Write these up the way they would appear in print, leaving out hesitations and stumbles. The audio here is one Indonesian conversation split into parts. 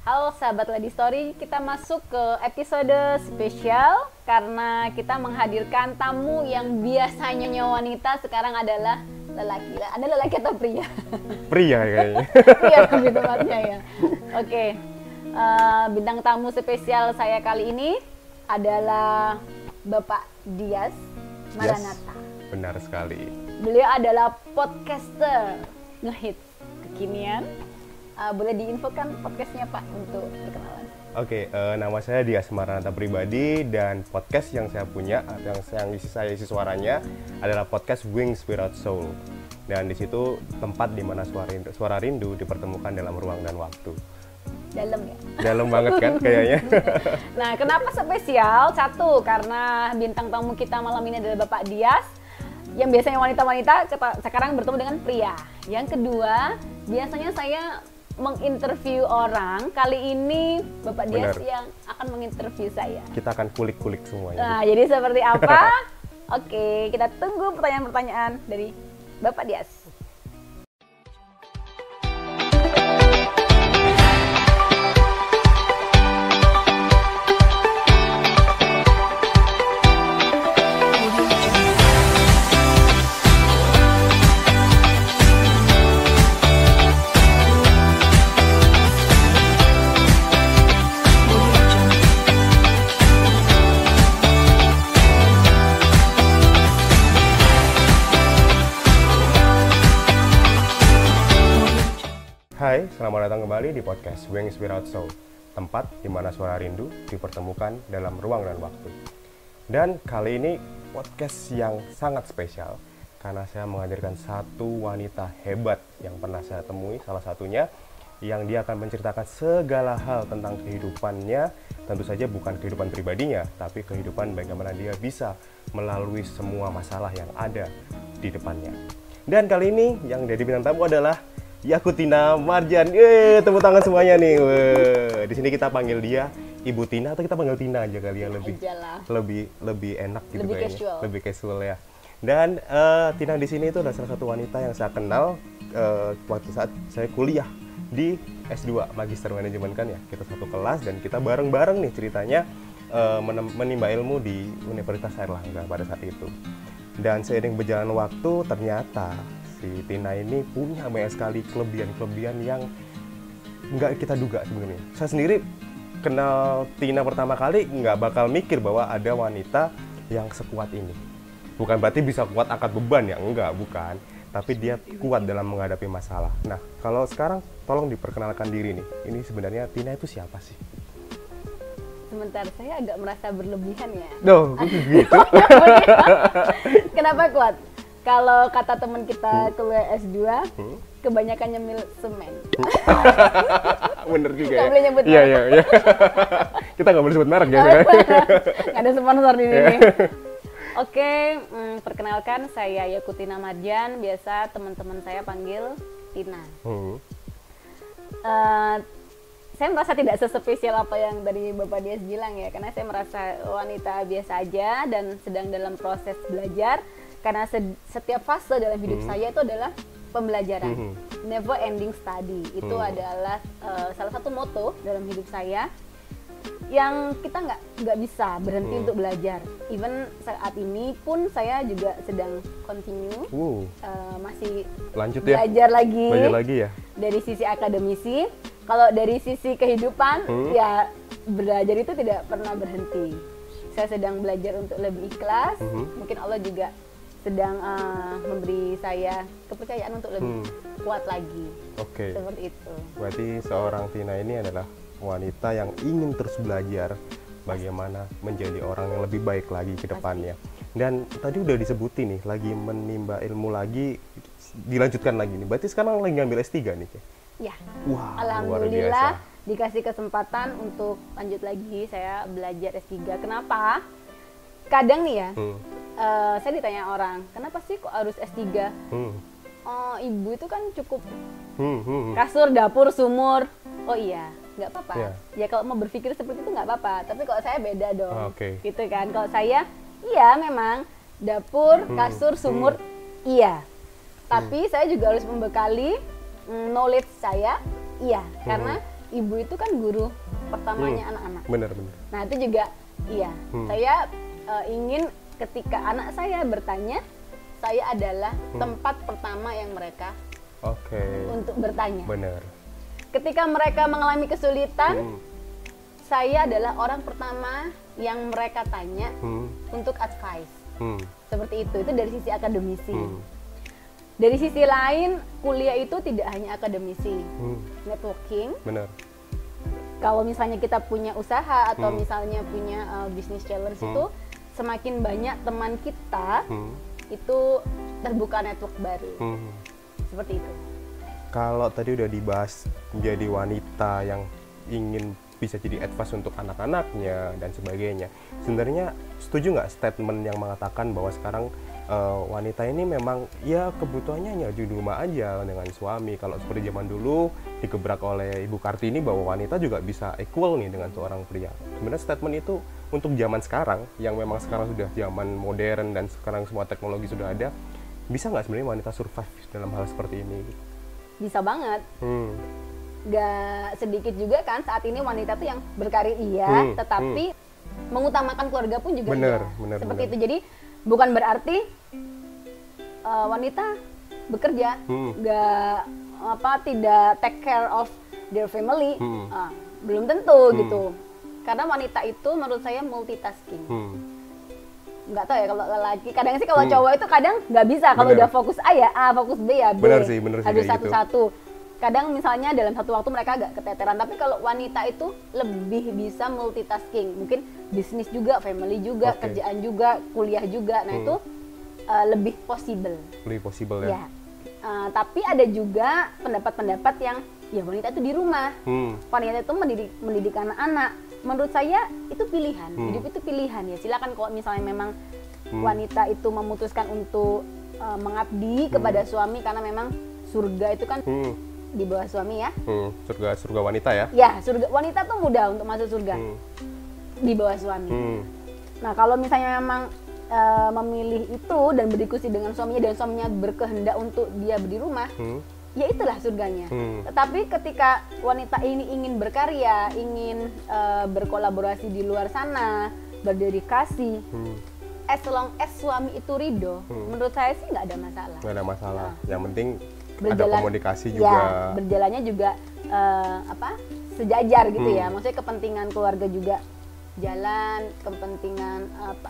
Halo sahabat Lady Story, kita masuk ke episode spesial karena kita menghadirkan tamu yang biasanya wanita, sekarang adalah lelaki. Ada lelaki atau pria? Pria kayaknya. Pria lebih tepatnya ya. Oke, bintang tamu spesial saya kali ini adalah Bapak Dias Maranatha. Yes, benar sekali. Beliau adalah podcaster ngehits kekinian. Boleh diinfokan podcastnya Pak untuk perkenalan? Oke, nama saya Dias Maranatha pribadi dan podcast yang saya punya, yang isi suaranya adalah podcast Wings Without Soul. Dan di situ tempat di mana suara rindu dipertemukan dalam ruang dan waktu. Dalam ya? Dalam banget kan kayaknya. Nah, kenapa spesial? Satu, karena bintang tamu kita malam ini adalah Bapak Dias, yang biasanya wanita-wanita sekarang bertemu dengan pria. Yang kedua, biasanya saya menginterview orang, kali ini Bapak Dias yang akan menginterview saya. Kita akan kulik-kulik semuanya. Nah, jadi seperti apa? Oke, kita tunggu pertanyaan-pertanyaan dari Bapak Dias. Hai, selamat datang kembali di podcast Wings Without Soul, tempat di mana suara rindu dipertemukan dalam ruang dan waktu. Dan kali ini podcast yang sangat spesial karena saya menghadirkan satu wanita hebat yang pernah saya temui, salah satunya yang dia akan menceritakan segala hal tentang kehidupannya, tentu saja bukan kehidupan pribadinya, tapi kehidupan bagaimana dia bisa melalui semua masalah yang ada di depannya. Dan kali ini yang jadi bintang tamu adalah Yakutina Marjan. Tepuk tangan semuanya nih. Di sini kita panggil dia Ibu Tina atau kita panggil Tina aja kali ya, lebih enak gitu lebih kayaknya. Casual. Lebih casual ya. Dan Tina di sini itu adalah salah satu wanita yang saya kenal waktu saat saya kuliah di S2 Magister Manajemen kan ya. Kita satu kelas dan kita bareng-bareng nih ceritanya menimba ilmu di Universitas Airlangga pada saat itu. Dan seiring berjalan waktu ternyata si Tina ini punya banyak sekali kelebihan-kelebihan yang nggak kita duga sebenarnya. Saya sendiri kenal Tina pertama kali nggak bakal mikir bahwa ada wanita yang sekuat ini. Bukan berarti bisa kuat angkat beban ya, enggak, bukan. Tapi dia kuat dalam menghadapi masalah. Nah, kalau sekarang tolong diperkenalkan diri nih. Ini sebenarnya Tina itu siapa sih? Sebentar, saya agak merasa berlebihan ya. Duh, gitu. Kenapa kuat? Kalau kata teman kita kuliah S2, kebanyakan nyemil semen. Bener juga Nggak ya. boleh nyebut Iya, merek. iya, iya. Kita nggak boleh sebut merek ya. Nggak ada sponsor di sini. Oke, perkenalkan saya Yakutina Marjan, biasa teman-teman saya panggil Tina. Saya merasa tidak sespesial apa yang dari Bapak Dias bilang ya, karena saya merasa wanita biasa aja dan sedang dalam proses belajar. Karena setiap fase dalam hidup saya itu adalah pembelajaran, never ending study. Itu adalah salah satu moto dalam hidup saya, yang kita nggak bisa berhenti untuk belajar. Even saat ini pun saya juga sedang continue, masih Lanjut ya. belajar lagi ya. dari sisi akademisi. Kalau dari sisi kehidupan, ya belajar itu tidak pernah berhenti. Saya sedang belajar untuk lebih ikhlas. Mungkin Allah juga sedang memberi saya kepercayaan untuk lebih kuat lagi. Oke. Seperti itu. Berarti seorang Tina ini adalah wanita yang ingin terus belajar bagaimana menjadi orang yang lebih baik lagi ke depannya. Dan tadi udah disebutin nih, lagi menimba ilmu lagi, dilanjutkan lagi nih. Berarti sekarang lagi ngambil S3 nih? Ya. Wah, Alhamdulillah dikasih kesempatan untuk lanjut lagi saya belajar S3. Kenapa? Kadang nih ya, saya ditanya orang, kenapa sih kok harus S3? Oh, ibu itu kan cukup kasur, dapur, sumur. Oh iya, nggak apa-apa. Ya kalau mau berpikir seperti itu nggak apa-apa. Tapi kalau saya beda dong, gitu kan. Kalau saya, iya memang dapur, kasur, sumur, iya. Tapi saya juga harus membekali knowledge saya, iya. Karena ibu itu kan guru pertamanya anak-anak. Benar. Nah itu juga iya, saya ingin ketika anak saya bertanya, saya adalah tempat pertama yang mereka untuk bertanya. Benar. Ketika mereka mengalami kesulitan, saya adalah orang pertama yang mereka tanya untuk advice. Seperti itu dari sisi akademisi. Dari sisi lain, kuliah itu tidak hanya akademisi, networking. Benar. Kalau misalnya kita punya usaha atau misalnya punya business challenge itu, semakin banyak teman kita itu terbuka network baru. Seperti itu. Kalau tadi udah dibahas menjadi wanita yang ingin bisa jadi advice untuk anak-anaknya dan sebagainya, sebenarnya setuju nggak statement yang mengatakan bahwa sekarang wanita ini memang ya kebutuhannya hanya di rumah aja dengan suami? Kalau seperti zaman dulu digebrak oleh Ibu Kartini bahwa wanita juga bisa equal nih dengan seorang pria. Sebenarnya statement itu untuk zaman sekarang yang memang sekarang sudah zaman modern dan sekarang semua teknologi sudah ada, bisa nggak sebenarnya wanita survive dalam hal seperti ini? Bisa banget. Gak sedikit juga kan saat ini wanita tuh yang berkarir tetapi mengutamakan keluarga pun juga seperti itu. Jadi bukan berarti wanita bekerja tidak take care of their family, belum tentu gitu. Karena wanita itu menurut saya multitasking. Nggak tahu ya kalau lelaki, kadang sih kalau cowok itu kadang nggak bisa, kalau udah fokus A ya A, fokus B ya B, bener harus satu-satu. Kadang misalnya dalam satu waktu mereka agak keteteran, tapi kalau wanita itu lebih bisa multitasking, mungkin bisnis juga, family juga, kerjaan juga, kuliah juga, nah itu lebih possible. Lebih possible ya. Tapi ada juga pendapat-pendapat yang ya wanita itu di rumah, wanita itu mendidik anak-anak. Menurut saya itu pilihan, hidup itu pilihan ya. Silakan kalau misalnya memang wanita itu memutuskan untuk mengabdi kepada suami karena memang surga itu kan di bawah suami ya. Surga wanita ya. Ya, surga wanita tuh mudah untuk masuk surga di bawah suami. Nah kalau misalnya memang memilih itu dan berdiskusi dengan suaminya dan suaminya berkehendak untuk dia di rumah, ya itulah surganya. Tetapi ketika wanita ini ingin berkarya, ingin berkolaborasi di luar sana, berdedikasi, as long as suami itu ridho, menurut saya sih nggak ada masalah. Nggak ada masalah. Yang penting ada komunikasi juga. Ya, berjalannya juga sejajar gitu ya. Maksudnya kepentingan keluarga juga jalan, kepentingan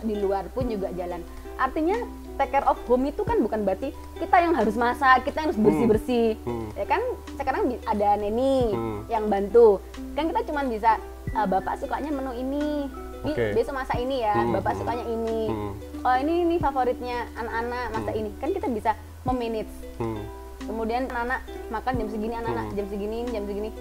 di luar pun juga jalan. Artinya take care of home itu kan bukan berarti kita yang harus masak, kita yang harus bersih-bersih. Ya kan sekarang ada neni yang bantu. Kan kita cuma bisa bapak sukanya menu ini. Besok masak ini ya, bapak sukanya ini. Oh ini favoritnya anak-anak masak ini. Kan kita bisa memanage. Kemudian anak-anak makan jam segini, anak-anak jam segini.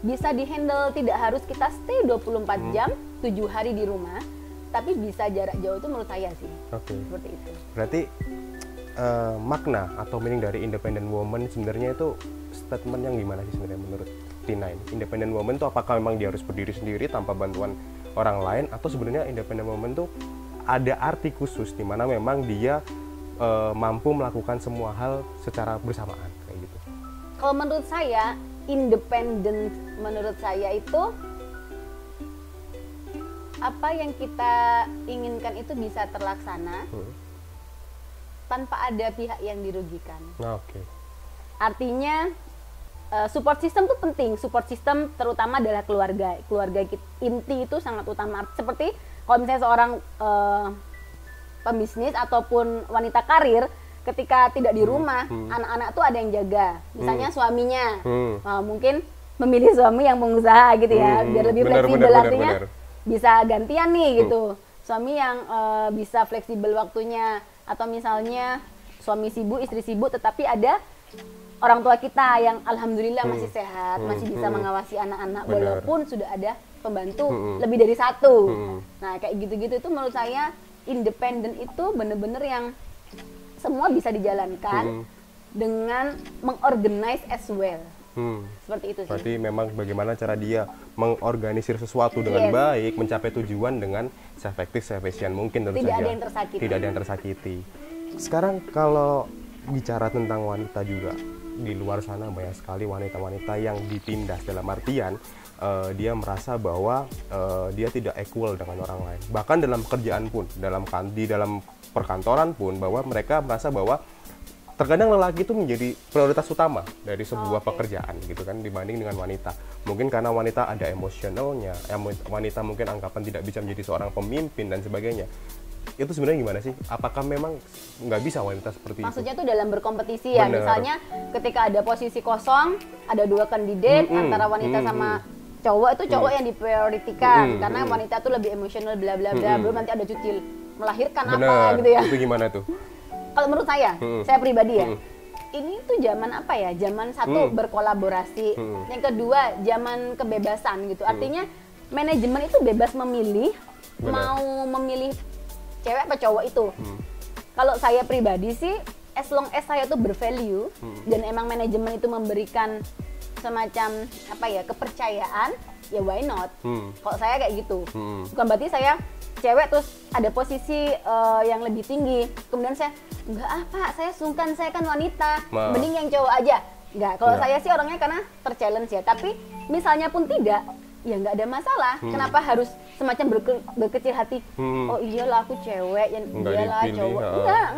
Bisa dihandle, tidak harus kita stay 24 jam, 7 hari di rumah. Tapi bisa jarak jauh itu menurut saya sih. Seperti itu. Berarti makna atau meaning dari independent woman sebenarnya itu statement yang gimana sih sebenarnya menurut Tina ini? Independent woman itu apakah memang dia harus berdiri sendiri tanpa bantuan orang lain, atau sebenarnya independent woman itu ada arti khusus di mana memang dia mampu melakukan semua hal secara bersamaan kayak gitu? Kalau menurut saya independent menurut saya itu apa yang kita inginkan itu bisa terlaksana tanpa ada pihak yang dirugikan. Artinya support system itu penting. Support system terutama adalah keluarga inti itu sangat utama. Seperti kalau misalnya seorang pembisnis ataupun wanita karir, ketika tidak di rumah, anak-anak tuh ada yang jaga. Misalnya suaminya, mungkin memilih suami yang pengusaha gitu ya, biar lebih fleksibel. Artinya bisa gantian nih gitu. Suami yang bisa fleksibel waktunya, atau misalnya suami sibuk, istri sibuk, tetapi ada orang tua kita yang alhamdulillah masih sehat, masih bisa mengawasi anak-anak walaupun sudah ada pembantu lebih dari satu. Nah kayak gitu-gitu itu menurut saya independen itu bener-bener yang semua bisa dijalankan dengan mengorganize as well. Seperti itu sih. Berarti memang bagaimana cara dia mengorganisir sesuatu dengan baik, mencapai tujuan dengan se-efektif, se-efisien mungkin tentu saja. Tidak ada yang tersakiti. Sekarang kalau bicara tentang wanita juga, di luar sana banyak sekali wanita-wanita yang ditindas, dalam artian dia merasa bahwa dia tidak equal dengan orang lain. Bahkan dalam pekerjaan pun, di dalam perkantoran pun, bahwa mereka merasa bahwa terkadang lelaki itu menjadi prioritas utama dari sebuah pekerjaan gitu kan, dibanding dengan wanita. Mungkin karena wanita ada emosionalnya, wanita mungkin anggapan tidak bisa menjadi seorang pemimpin dan sebagainya. Itu sebenarnya gimana sih? Apakah memang nggak bisa wanita seperti Maksudnya itu? tuh dalam berkompetisi ya, Bener. misalnya ketika ada posisi kosong, ada 2 kandidat antara wanita sama cowok, itu cowok yang diprioritikan karena wanita tuh lebih emosional bla bla bla, belum nanti ada cuti melahirkan Bener. apa gitu ya. Itu gimana tuh? Kalau menurut saya pribadi ya, ini tuh zaman apa ya? Zaman satu berkolaborasi, yang kedua zaman kebebasan gitu. Artinya manajemen itu bebas memilih, mau memilih cewek apa cowok itu. Kalau saya pribadi sih, as long as saya tuh bervalue dan emang manajemen itu memberikan semacam apa ya, kepercayaan, ya why not? Kalau saya kayak gitu. Bukan berarti saya cewek terus ada posisi yang lebih tinggi, kemudian saya enggak apa, saya sungkan, saya kan wanita, mending yang cowok aja. Enggak, kalau saya sih orangnya karena terchallenge ya. Tapi misalnya pun tidak, ya nggak ada masalah. Kenapa harus semacam berkecil hati? Oh iyalah aku cewek, yang iyalah cowok.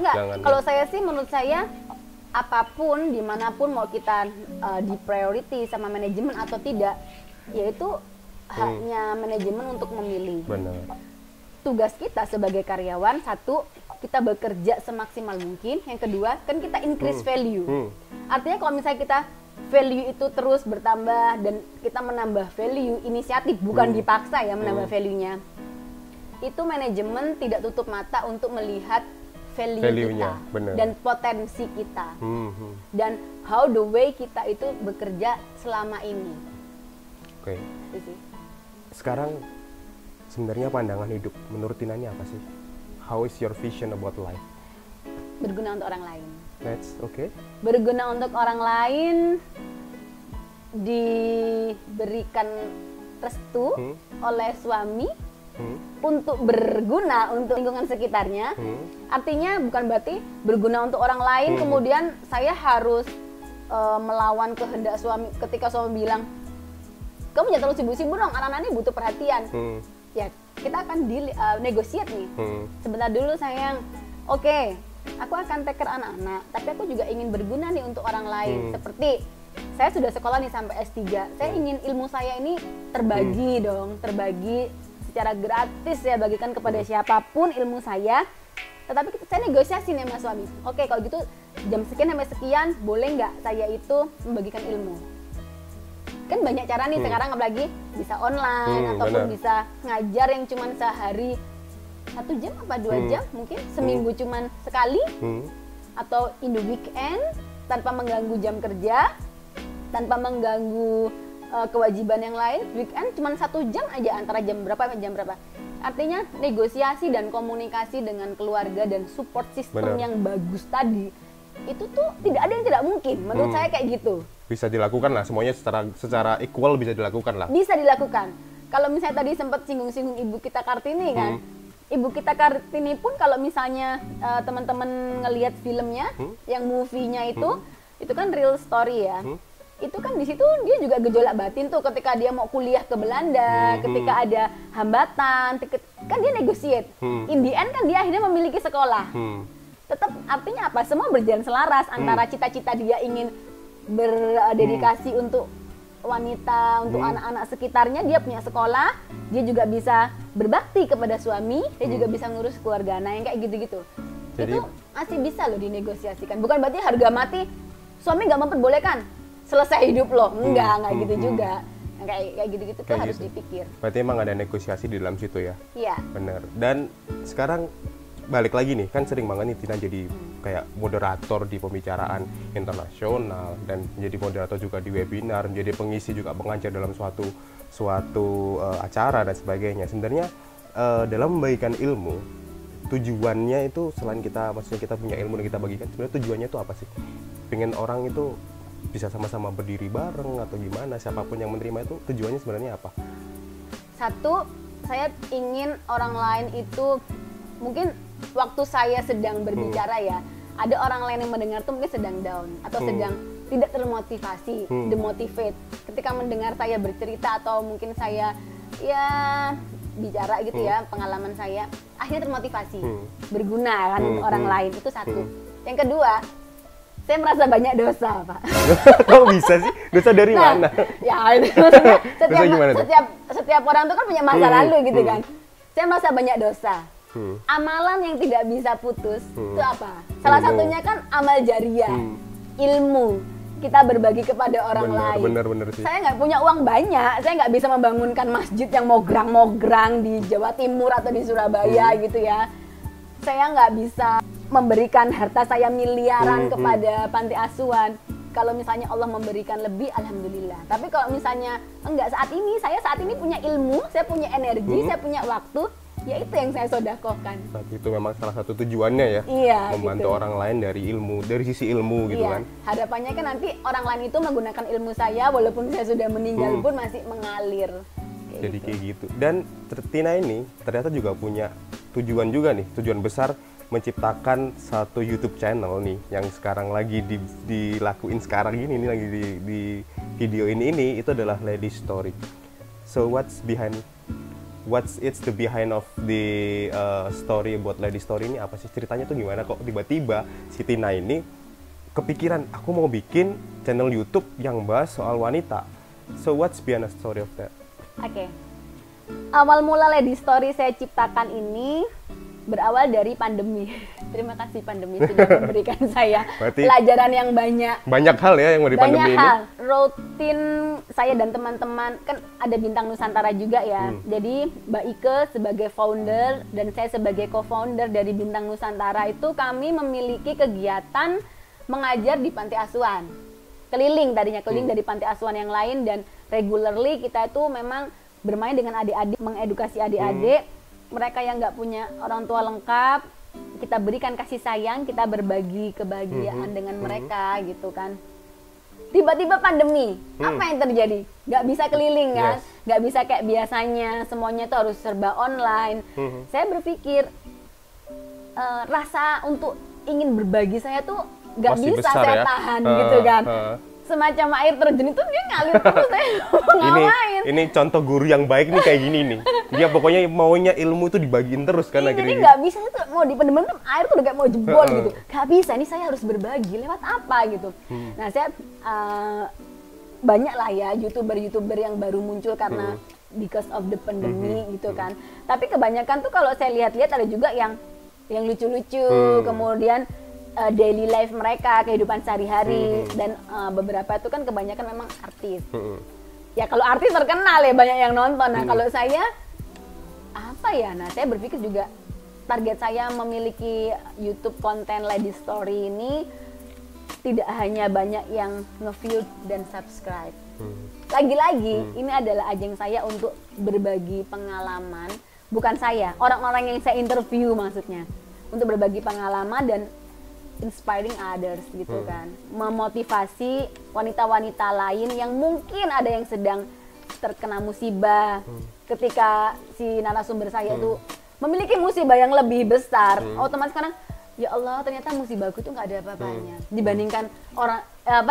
Enggak. Kalau saya sih, menurut saya apapun, dimanapun mau kita di priority sama manajemen atau tidak, yaitu haknya manajemen untuk memilih. Benar. Tugas kita sebagai karyawan, satu, kita bekerja semaksimal mungkin. Yang kedua, kan kita increase value. Artinya kalau misalnya kita value itu terus bertambah dan kita menambah value, inisiatif, bukan dipaksa ya menambah value-nya. Itu manajemen tidak tutup mata untuk melihat value kita bener. dan potensi kita. Dan how the way kita itu bekerja selama ini. Oke. Itu sih. Sekarang sebenarnya pandangan hidup menurut Tina ini apa sih? How is your vision about life? Berguna untuk orang lain. That's okay. Berguna untuk orang lain, diberikan restu oleh suami untuk berguna untuk lingkungan sekitarnya. Artinya bukan berarti berguna untuk orang lain kemudian saya harus melawan kehendak suami. Ketika suami bilang, kamu jangan terlalu sibuk-sibuk dong, anak-anak ini butuh perhatian. Ya kita akan negosiat nih. Sebentar dulu sayang, oke, aku akan take care anak-anak, tapi aku juga ingin berguna nih untuk orang lain. Seperti saya sudah sekolah nih sampai S3, saya ingin ilmu saya ini terbagi dong, terbagi secara gratis ya, bagikan kepada siapapun ilmu saya. Tetapi saya negosiasi nih sama suami, oke kalau gitu jam sekian sampai sekian boleh nggak saya itu membagikan ilmu. Kan banyak cara nih sekarang, apalagi bisa online ataupun bisa ngajar yang cuman sehari 1 jam apa 2 jam, mungkin seminggu cuman sekali, atau in the weekend tanpa mengganggu jam kerja, tanpa mengganggu kewajiban yang lain. Weekend cuman 1 jam aja, antara jam berapa sampai jam berapa. Artinya negosiasi dan komunikasi dengan keluarga dan support system yang bagus tadi, itu tuh tidak ada yang tidak mungkin. Menurut saya kayak gitu. Bisa dilakukan lah, semuanya secara equal bisa dilakukan lah. Bisa dilakukan. Kalau misalnya tadi sempat singgung-singgung Ibu Kita Kartini kan, Ibu Kita Kartini pun kalau misalnya teman-teman ngelihat filmnya, yang movie-nya itu kan real story ya. Itu kan di situ dia juga gejolak batin tuh ketika dia mau kuliah ke Belanda, ketika ada hambatan, kan dia negotiate. In the end kan dia akhirnya memiliki sekolah. Tetap artinya apa? Semua berjalan selaras antara cita-cita dia ingin berdedikasi untuk wanita, untuk anak-anak sekitarnya, dia punya sekolah, dia juga bisa berbakti kepada suami, dia juga bisa ngurus keluarga. Nah yang kayak gitu-gitu, itu masih bisa loh dinegosiasikan. Bukan berarti harga mati suami nggak memperbolehkan selesai hidup loh, enggak gitu juga. Nah, kayak gitu-gitu tuh harus dipikir. Berarti emang ada negosiasi di dalam situ ya? Iya. Bener. Dan sekarang balik lagi nih, kan sering banget nih Tina jadi kayak moderator di pembicaraan internasional dan menjadi moderator juga di webinar, menjadi pengisi juga pengajar dalam suatu acara dan sebagainya. Sebenarnya dalam membagikan ilmu, tujuannya itu selain maksudnya kita punya ilmu dan kita bagikan, sebenarnya tujuannya itu apa sih? Pengen orang itu bisa sama-sama berdiri bareng atau gimana? Siapapun yang menerima itu tujuannya sebenarnya apa? Satu, saya ingin orang lain itu, mungkin waktu saya sedang berbicara ya, ada orang lain yang mendengar tuh mungkin sedang down atau sedang tidak termotivasi, demotivate ketika mendengar saya bercerita atau mungkin saya ya bicara gitu ya, pengalaman saya akhirnya termotivasi, berguna kan untuk orang lain, itu satu. Yang kedua, saya merasa banyak dosa, Pak. Kok bisa sih? Dosa dari mana? Ya, itu maksudnya setiap orang tuh kan punya masa lalu gitu kan. Saya merasa banyak dosa. Amalan yang tidak bisa putus itu apa? Salah satunya kan amal jariah, ilmu. Kita berbagi kepada orang lain. Bener sih. Saya nggak punya uang banyak, saya nggak bisa membangunkan masjid yang mograng-mograng di Jawa Timur atau di Surabaya gitu ya. Saya nggak bisa memberikan harta saya miliaran kepada panti asuhan. Kalau misalnya Allah memberikan lebih, alhamdulillah. Tapi kalau misalnya enggak, saat ini punya ilmu, saya punya energi, saya punya waktu, ya itu yang saya sodakohkan. Saat itu memang salah satu tujuannya ya, iya, membantu gitu. Orang lain dari sisi ilmu gitu iya. kan. Harapannya kan nanti orang lain itu menggunakan ilmu saya, walaupun saya sudah meninggal pun masih mengalir. Jadi kayak gitu. Dan Tina ini ternyata juga punya tujuan juga nih, tujuan besar menciptakan satu YouTube channel nih yang sekarang lagi dilakuin sekarang ini lagi di video ini itu adalah Lady Story. So what's the behind of the story about Lady Story ini, apa sih ceritanya tuh, gimana kok tiba-tiba si Tina ini kepikiran aku mau bikin channel YouTube yang bahas soal wanita. So what's behind the story of that? Oke. Awal mula Lady Story saya ciptakan ini berawal dari pandemi. Terima kasih pandemi sudah memberikan saya pelajaran yang banyak. Banyak hal ya yang dari pandemi ini. Banyak hal. Rutin saya dan teman-teman, kan ada Bintang Nusantara juga ya. Jadi Mbak Ike sebagai founder dan saya sebagai co-founder dari Bintang Nusantara itu kami memiliki kegiatan mengajar di panti asuhan. Keliling dari panti asuhan yang lain, dan regularly kita itu memang bermain dengan adik-adik, mengedukasi adik-adik. Mereka yang nggak punya orang tua lengkap, kita berikan kasih sayang, kita berbagi kebahagiaan dengan mereka gitu kan. Tiba-tiba pandemi, apa yang terjadi? Nggak bisa keliling kan, nggak bisa kayak biasanya, semuanya tuh harus serba online. Saya berpikir rasa untuk ingin berbagi saya tuh nggak bisa saya tahan gitu kan. Semacam air terjun itu dia ngalir terus, saya ngapain. Ini contoh guru yang baik nih kayak gini nih. Dia pokoknya maunya ilmu itu dibagiin terus kan. Jadi nggak bisa tuh mau dipendem, air tuh udah kayak mau jebol gitu. Nggak bisa, ini saya harus berbagi lewat apa gitu. Nah saya banyak lah ya youtuber yang baru muncul karena because of the pandemic gitu kan. Tapi kebanyakan tuh kalau saya lihat-lihat ada juga yang lucu-lucu, kemudian daily life mereka, kehidupan sehari-hari, dan beberapa itu kan kebanyakan memang artis. Ya kalau artis terkenal ya banyak yang nonton. Nah kalau saya apa ya? Nah saya berpikir juga target saya memiliki YouTube konten Lady Story ini tidak hanya banyak yang nge-view dan subscribe. Lagi-lagi ini adalah ajang saya untuk berbagi pengalaman, bukan saya, orang-orang yang saya interview maksudnya, untuk berbagi pengalaman dan inspiring others gitu kan, memotivasi wanita-wanita lain yang mungkin ada yang sedang terkena musibah. Ketika si narasumber saya itu memiliki musibah yang lebih besar, otomatis sekarang ya Allah ternyata musibahku tuh nggak ada apa-apanya dibandingkan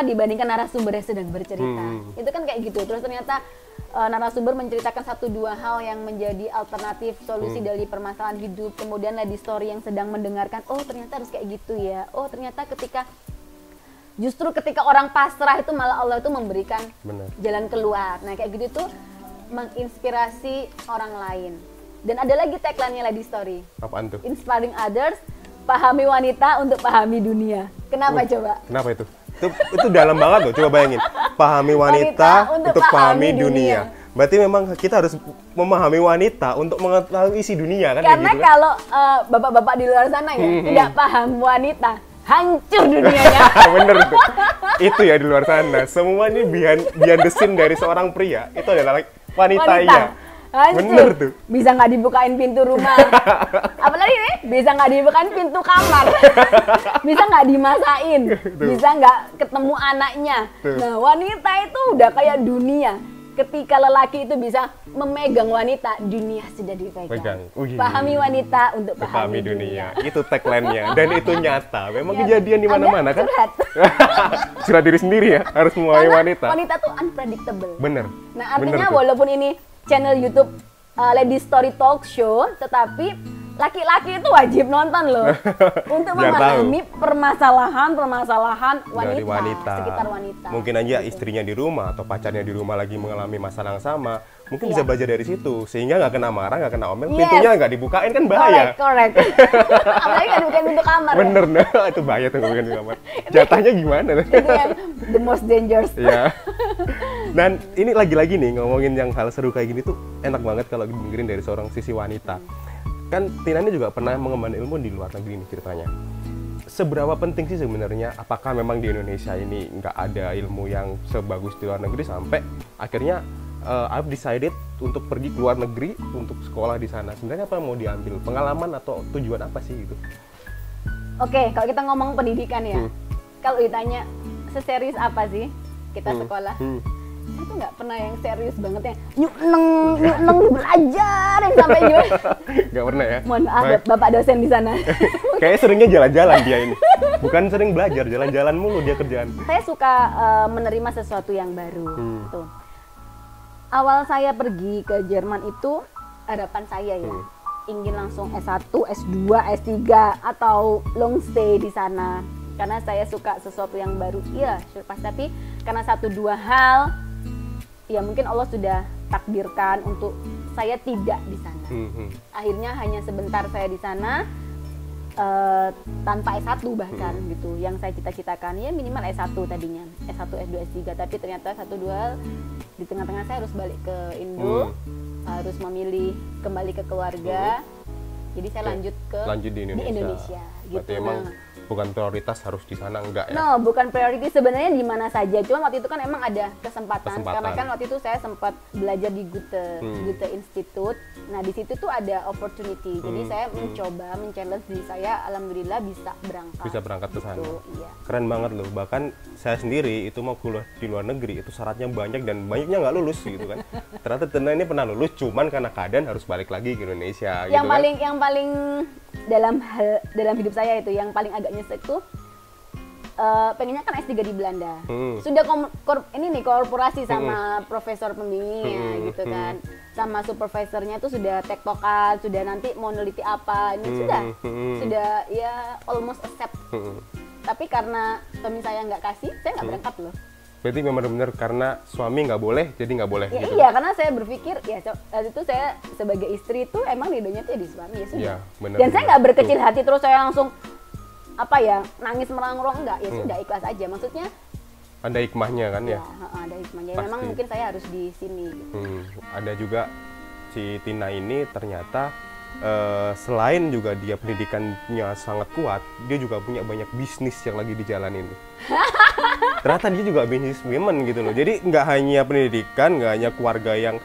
dibandingkan narasumber yang sedang bercerita. Itu kan kayak gitu. Terus ternyata narasumber menceritakan 1-2 hal yang menjadi alternatif solusi dari permasalahan hidup. Kemudian Lady Story yang sedang mendengarkan, oh ternyata harus kayak gitu ya. Oh ternyata justru ketika orang pasrah itu malah Allah itu memberikan jalan keluar. Nah kayak gitu tuh menginspirasi orang lain. Dan ada lagi tagline-nya Lady Story. Apaan tuh? Inspiring others, pahami wanita untuk pahami dunia. Kenapa coba? Kenapa itu? Itu dalam banget loh, coba bayangin. Pahami wanita untuk pahami dunia. Berarti memang kita harus memahami wanita untuk mengetahui isi dunia kan? Karena gitu, kalau bapak-bapak di luar sana ya tidak paham wanita, hancur dunianya. Bener tuh. Itu ya di luar sana. Semua ini behind the scene dari seorang pria itu adalah wanitanya. Hancur. Bener tuh. Bisa nggak dibukain pintu rumah. Apalagi nih, bisa nggak dibukain pintu kamar. Bisa nggak dimasain. Bisa nggak ketemu anaknya. Nah, wanita itu udah kayak dunia. ketika lelaki itu bisa memegang wanita, dunia sudah dipegang. Pahami wanita untuk pahami dunia. Itu tagline-nya dan itu nyata. Memang kejadian di mana-mana kan? Curhat. Curhat diri sendiri ya, harus memahami wanita. Wanita tuh unpredictable. Bener. Nah, artinya walaupun ini channel YouTube Lady Story Talk Show, tetapi laki-laki itu wajib nonton loh untuk memahami permasalahan wanita, sekitar wanita. Mungkin aja istrinya di rumah atau pacarnya di rumah lagi mengalami masalah yang sama, mungkin bisa belajar dari situ sehingga nggak kena marah, nggak kena omel, pintunya nggak dibukain kan bahaya. Correct. Apalagi nggak dibukain pintu kamar. Bener, ya? Nah, itu bahaya tuh nggak pintu kamar. Jatahnya gimana? Itu yang the most dangerous. Iya. Dan ini lagi-lagi nih ngomongin yang hal seru kayak gini tuh enak banget kalau dengerin dari seorang sisi wanita. Kan Tina ini juga pernah mengemban ilmu di luar negeri nih ceritanya. Seberapa penting sih sebenarnya, apakah memang di Indonesia ini nggak ada ilmu yang sebagus di luar negeri sampai akhirnya I've decided untuk pergi ke luar negeri untuk sekolah di sana. Sebenarnya apa yang mau diambil? Pengalaman atau tujuan apa sih gitu? Oke, kalau kita ngomong pendidikan ya, kalau ditanya seserius apa sih kita sekolah? Saya tuh nggak pernah yang serius banget ya, nyuk-neng belajar yang sampai juga. Nggak pernah ya? Mohon maaf Bapak dosen di sana. Kayaknya seringnya jalan-jalan dia ini. Bukan sering belajar, jalan-jalan mulu dia kerjaan. Saya suka menerima sesuatu yang baru. Tuh. Awal saya pergi ke Jerman itu, harapan saya ya, ingin langsung S1, S2, S3, atau long stay di sana. Karena saya suka sesuatu yang baru, iya, pas tapi karena 1-2 hal, ya mungkin Allah sudah takdirkan untuk saya tidak di sana. Akhirnya hanya sebentar saya di sana, tanpa S1 bahkan gitu. Yang saya cita-citakan ya minimal S1 tadinya, S1, S2, S3. Tapi ternyata 1-2 di tengah-tengah saya harus balik ke Indo, harus memilih kembali ke keluarga. Jadi saya lanjut di Indonesia gitu. Berarti emang bukan prioritas harus di sana, enggak ya? No, bukan prioritas, sebenarnya di mana saja. Cuma waktu itu kan emang ada kesempatan. Karena kan waktu itu saya sempat belajar di Goethe Institute. Nah, di situ tuh ada opportunity. Jadi saya mencoba, men-challenge diri saya, alhamdulillah bisa berangkat. Bisa berangkat ke sana. Gitu, iya. Keren banget loh. Bahkan saya sendiri itu mau kuliah di luar negeri, itu syaratnya banyak dan banyaknya nggak lulus gitu kan. Ternyata Tina ini pernah lulus, cuman karena keadaan harus balik lagi ke Indonesia Yang gitu paling dalam hidup saya itu yang paling agak nyesek tuh pengennya kan S3 di Belanda. Sudah korporasi sama profesor pembimbingnya gitu kan. Sama supervisornya tuh sudah tektokan, sudah nanti mau neliti apa. Ini sudah ya almost accept. Tapi karena suami saya nggak kasih, saya nggak berangkat loh. Berarti memang benar-benar karena suami nggak boleh, jadi nggak boleh ya, gitu? Iya, karena saya berpikir, ya saat itu saya sebagai istri itu emang ridhonya tuh ya di suami, ya sudah. Ya, bener, dan saya nggak berkecil hati terus saya langsung, nangis merangrong, enggak. Ya sudah, ikhlas aja. Maksudnya ada hikmahnya kan ya? Ada hikmahnya. Memang mungkin saya harus di sini. Gitu. Ada juga si Tina ini ternyata selain juga dia pendidikannya sangat kuat, dia juga punya banyak bisnis yang lagi dijalanin. Ternyata dia juga bisnis women gitu loh. Jadi nggak hanya pendidikan, nggak hanya keluarga yang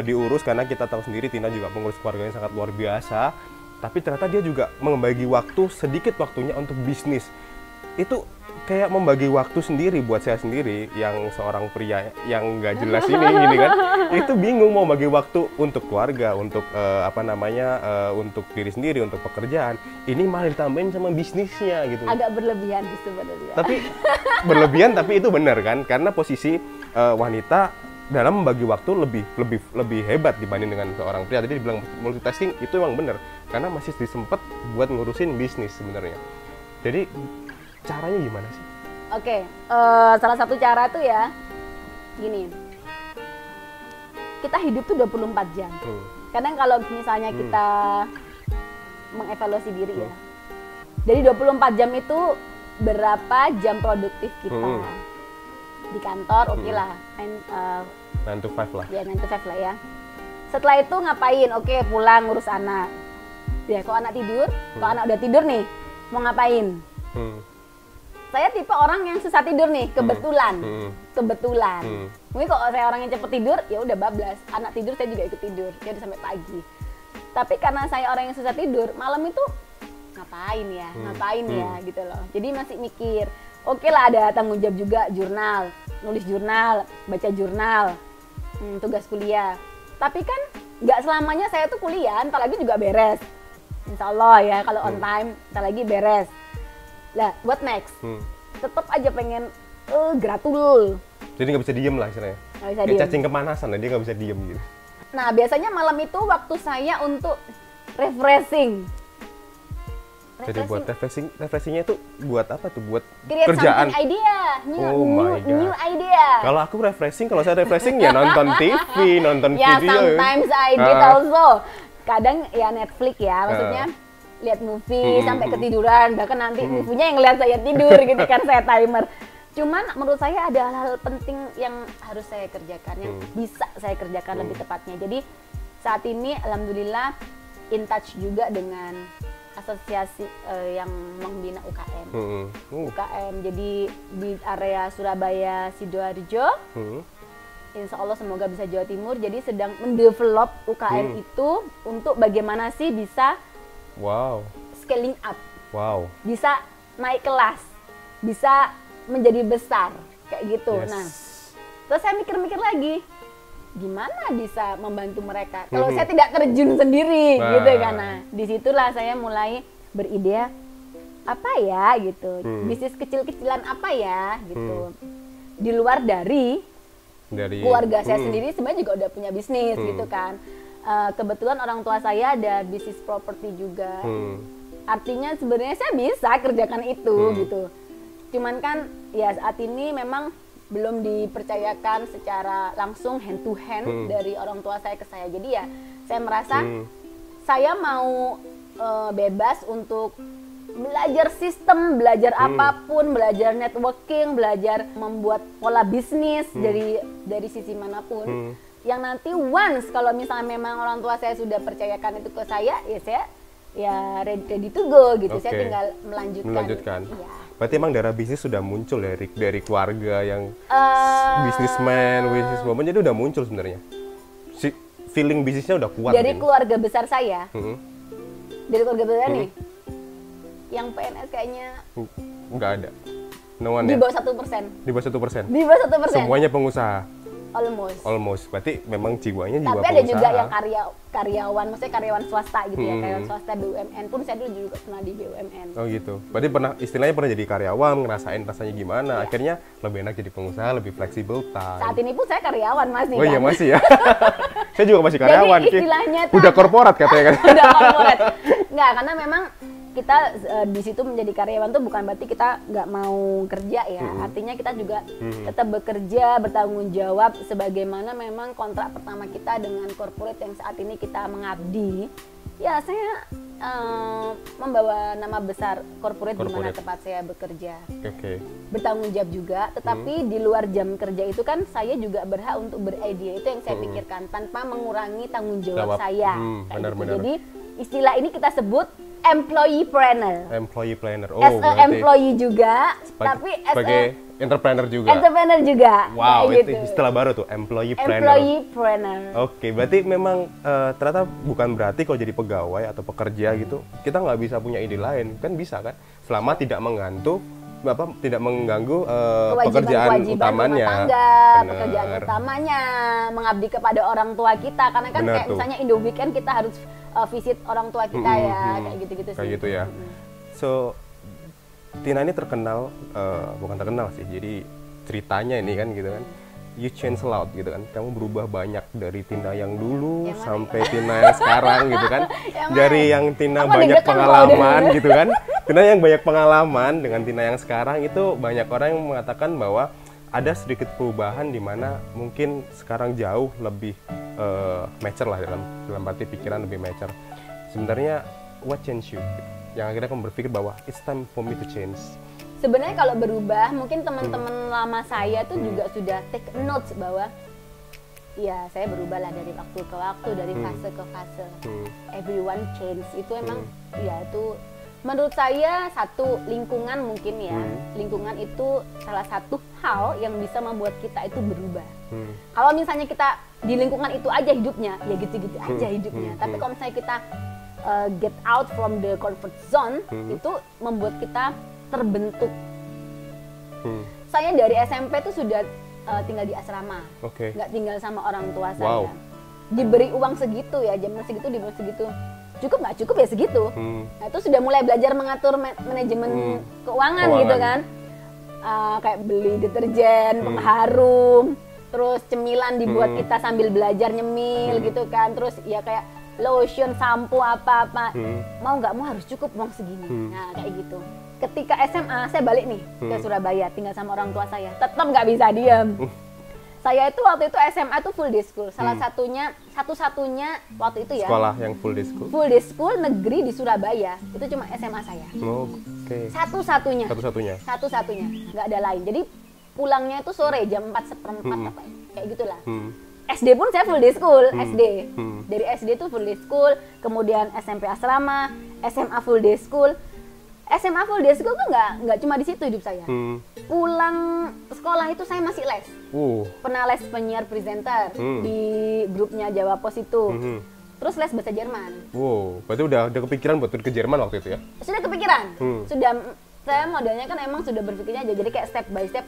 diurus, karena kita tahu sendiri Tina juga pengurus keluarga yang sangat luar biasa. Tapi ternyata dia juga membagi waktu, sedikit waktunya untuk bisnis. Itu kayak membagi waktu sendiri buat saya sendiri, yang seorang pria yang nggak jelas ini gini kan. Itu bingung mau bagi waktu untuk keluarga, untuk untuk diri sendiri, untuk pekerjaan. Ini malah ditambahin sama bisnisnya gitu. Agak berlebihan sebenarnya. Tapi berlebihan, tapi itu benar kan? Karena posisi wanita dalam membagi waktu lebih hebat dibanding dengan seorang pria. Tadi dibilang multitasking itu emang benar, karena masih disempet buat ngurusin bisnis sebenarnya. Jadi caranya gimana sih? Oke, salah satu cara tuh ya gini, kita hidup tuh 24 jam. Kadang kalau misalnya kita mengevaluasi diri ya, dari 24 jam itu berapa jam produktif kita di kantor, oke lah, 9 to 5 lah. Ya, 9 to 5 lah ya. Setelah itu ngapain? Oke, pulang ngurus anak. Ya, kalau anak tidur, kalau anak udah tidur nih, mau ngapain? Saya tipe orang yang susah tidur nih, kebetulan. Mungkin kalau saya orang yang cepet tidur, ya udah bablas. Anak tidur, saya juga ikut tidur, ya udah sampai pagi. Tapi karena saya orang yang susah tidur, malam itu ngapain ya, gitu loh. Jadi masih mikir, oke lah ada tanggung jawab juga, jurnal, nulis jurnal, baca jurnal. tugas kuliah. Tapi kan nggak selamanya saya tuh kuliah, ntar lagi juga beres. Insya Allah ya, kalau on time, ntar lagi beres. Lah, what next? Tetap aja pengen gratul. Jadi nggak bisa diem lah istilahnya. Nggak bisa Kayak diem. cacing kemanasan, dia nggak bisa diem gitu. Nah, biasanya malam itu waktu saya untuk refreshing. Jadi buat refreshingnya itu buat apa tuh? Buat create kerjaan. something idea, Oh my God. new idea. Kalau aku refreshing, kalau saya refreshing ya nonton TV, nonton Ya, video. sometimes I did also. Kadang ya Netflix ya, maksudnya lihat movie sampai ketiduran, bahkan nanti movie-nya yang ngeliat saya tidur gitu kan, saya timer. Cuman menurut saya ada hal-hal penting yang harus saya kerjakan, yang bisa saya kerjakan lebih tepatnya. Jadi saat ini alhamdulillah in touch juga dengan asosiasi yang membina UKM. UKM, jadi di area Surabaya, Sidoarjo. Insya Allah semoga bisa Jawa Timur. Jadi sedang mendevelop UKM itu untuk bagaimana sih bisa scaling up, bisa naik kelas, bisa menjadi besar kayak gitu. Nah, terus saya mikir-mikir lagi, gimana bisa membantu mereka kalau saya tidak terjun sendiri gitu kan. Nah, disitulah saya mulai beride apa ya gitu, bisnis kecil-kecilan apa ya gitu, di luar dari keluarga saya sendiri sebenarnya juga udah punya bisnis gitu kan. Kebetulan orang tua saya ada bisnis properti juga, artinya sebenarnya saya bisa kerjakan itu gitu. Cuman kan ya saat ini memang belum dipercayakan secara langsung hand to hand dari orang tua saya ke saya. Jadi ya saya merasa saya mau bebas untuk belajar sistem, belajar apapun, belajar networking, belajar membuat pola bisnis dari sisi manapun. Yang nanti once kalau misalnya memang orang tua saya sudah percayakan itu ke saya, ya saya ya ready to go gitu. Saya tinggal melanjutkan. Ya. Berarti emang darah bisnis sudah muncul dari keluarga yang businessman, businesswoman, jadi udah muncul sebenarnya. Feeling bisnisnya udah kuat. Dari keluarga besar saya, dari keluarga besar nih, yang PNS kayaknya nggak ada. No one di ya? bawah 1%. Di bawah 1%. Di bawah 1%. Semuanya pengusaha. Almost. Berarti memang jiwanya jiwa tapi pengusaha. ada juga yang karyawan, maksudnya karyawan swasta gitu ya, karyawan swasta BUMN pun saya dulu juga pernah di BUMN. Oh gitu. Berarti istilahnya pernah jadi karyawan, ngerasain rasanya gimana. Akhirnya lebih enak jadi pengusaha, lebih fleksibel time. Saat ini pun saya karyawan masih. Oh iya masih ya. Saya juga masih karyawan. Jadi istilahnya udah korporat katanya kan. Udah korporat. Nggak, karena memang kita di situ menjadi karyawan tuh bukan berarti kita nggak mau kerja ya. Artinya kita juga tetap bekerja, bertanggung jawab sebagaimana memang kontrak pertama kita dengan corporate yang saat ini kita mengabdi. Ya, saya membawa nama besar corporate di mana tempat saya bekerja. Bertanggung jawab juga, tetapi di luar jam kerja itu kan saya juga berhak untuk beride. Itu yang saya pikirkan tanpa mengurangi tanggung jawab saya. Gitu. Jadi istilah ini kita sebut employee planner. Employee planner. Oh, as a employee juga, tapi as sebagai entrepreneur juga. Entrepreneur juga. Wow, itu gitu. istilah baru tuh, employee planner. Employee planner. Oke, berarti memang ternyata bukan berarti kalau jadi pegawai atau pekerja gitu, kita nggak bisa punya ide lain. Kan bisa kan? Selama tidak tidak mengganggu pekerjaan utamanya. Pekerjaan utamanya mengabdi kepada orang tua kita, karena kan kayak misalnya in the weekend kita harus visit orang tua kita kayak gitu-gitu sih. Kayak gitu ya. So Tina ini terkenal, bukan terkenal sih, jadi ceritanya ini kan gitu kan, you change a lot gitu kan, kamu berubah banyak dari Tina yang dulu sampai Tina yang sekarang gitu kan, dari yang Tina banyak pengalaman gitu kan, Tina yang banyak pengalaman dengan Tina yang sekarang itu banyak orang yang mengatakan bahwa ada sedikit perubahan di mana mungkin sekarang jauh lebih mature lah dalam arti pikiran lebih mature. Sebenarnya what changed you? Yang akhirnya kamu berpikir bahwa it's time for me to change. Sebenarnya kalau berubah, mungkin teman-teman lama saya tuh juga sudah take notes bahwa ya saya berubah lah dari waktu ke waktu, dari fase ke fase. Everyone change, itu emang ya itu menurut saya satu lingkungan mungkin ya. Lingkungan itu salah satu hal yang bisa membuat kita itu berubah. Kalau misalnya kita di lingkungan itu aja hidupnya, ya gitu-gitu aja hidupnya. Tapi kalau misalnya kita get out from the comfort zone, itu membuat kita terbentuk. Saya dari SMP tuh sudah tinggal di asrama, Oke. nggak tinggal sama orang tua saya. Wow. Diberi uang segitu ya, zaman segitu diberi segitu. Cukup nggak cukup ya segitu. Nah itu sudah mulai belajar mengatur manajemen keuangan gitu kan. Kayak beli deterjen, pengharum, terus cemilan dibuat kita sambil belajar nyemil gitu kan. Terus ya kayak lotion, sampo, apa-apa. Mau nggak mau harus cukup uang segini. Nah kayak gitu. Ketika SMA saya balik nih ke Surabaya, tinggal sama orang tua saya. Tetap nggak bisa diam. Saya itu waktu itu SMA itu full day school. Salah satu-satunya waktu itu ya. Sekolah yang full day school? Full day school negeri di Surabaya. Itu cuma SMA saya. Oke. Satu-satunya. Satu-satunya? Satu-satunya. Nggak ada lain. Jadi pulangnya itu sore jam 4:15 apa kayak gitulah. SD pun saya full day school, SD. Dari SD itu full day school, kemudian SMP asrama, SMA full day school. SMA full day school tuh nggak cuma di situ hidup saya. Pulang sekolah itu saya masih les. Pernah les penyiar presenter di grupnya Jawa Pos itu. Terus les bahasa Jerman. Berarti udah kepikiran buat ke Jerman waktu itu ya? Sudah kepikiran. Sudah, saya modelnya kan emang sudah berpikirnya aja. Jadi kayak step by step.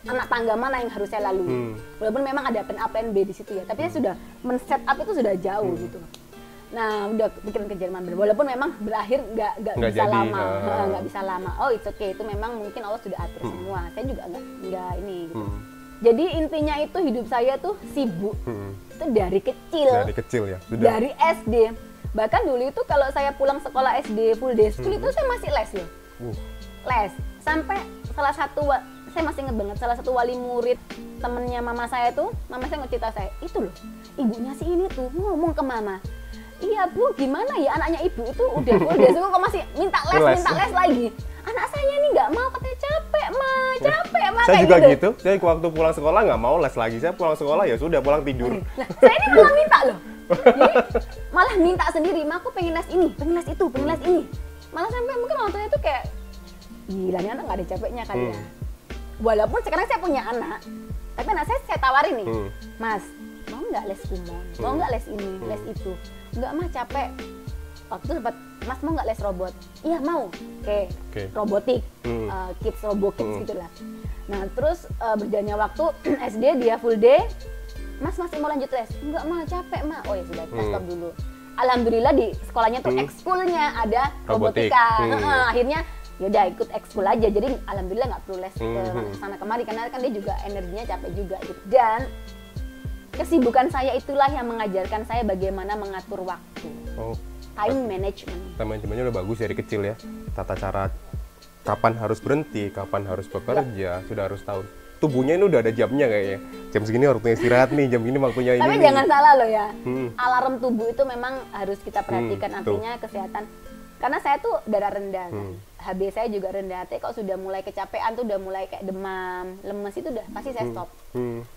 Anak tangga mana yang harus saya lalui. Walaupun memang ada plan A, plan B di situ ya. Tapi saya sudah men-set up itu sudah jauh gitu. Nah, udah kepikiran ke Jerman, walaupun memang berakhir nggak bisa jadi, lama, nggak bisa lama. Oh, it's okay, itu memang mungkin Allah sudah atur semua. Saya juga nggak ini. Gitu. Jadi intinya itu hidup saya tuh sibuk, itu dari kecil. Dari kecil ya. Sudah. Dari SD. Bahkan dulu itu kalau saya pulang sekolah SD full day school itu saya masih les loh. Les sampai saya masih inget banget salah satu wali murid temennya mama saya ngecerita saya itu loh, ibunya si ini tuh ngomong ke mama. Iya Bu, gimana ya anaknya ibu itu udah kok masih minta les lagi. Anak saya ini nggak mau, katanya capek ma. Saya juga gitu. Saya waktu pulang sekolah nggak mau les lagi. Saya pulang sekolah ya sudah pulang tidur. Nah, saya ini malah minta loh. Jadi malah minta sendiri, ma aku pengen les ini, pengen les itu, pengen les ini. Malah sampai mungkin orang tuanya tuh kayak gila nih anak nggak ada capeknya kali ya. Walaupun sekarang saya punya anak, tapi anak saya tawarin nih, Mas, mau nggak les kumon, mau nggak les ini, les itu. Enggak mah capek. Waktu itu sempat, Mas mau nggak les robot? Iya mau. Oke. Robotik, kids robo kids gitulah. Nah terus berjalannya waktu SD dia full day. Mas masih mau lanjut les? Enggak mah capek mah. Oh ya sudah kita stop dulu. Alhamdulillah di sekolahnya tuh ekskulnya ada robotika. Akhirnya yaudah ikut ekskul aja. Jadi alhamdulillah nggak perlu les ke sana kemari karena kan dia juga energinya capek juga gitu. Dan kesibukan saya itulah yang mengajarkan saya bagaimana mengatur waktu. Time management. Time managementnya udah bagus dari kecil ya. Tata cara kapan harus berhenti, kapan harus bekerja, sudah harus tahu. Tubuhnya ini udah ada jamnya kayaknya. Jam segini waktunya istirahat nih, jam ini waktunya ini. Tapi jangan salah loh ya. Alarm tubuh itu memang harus kita perhatikan, artinya kesehatan. Karena saya tuh darah rendah kan. HB saya juga rendah. Tapi kalau sudah mulai kecapean tuh udah mulai kayak demam, lemes itu udah pasti saya stop.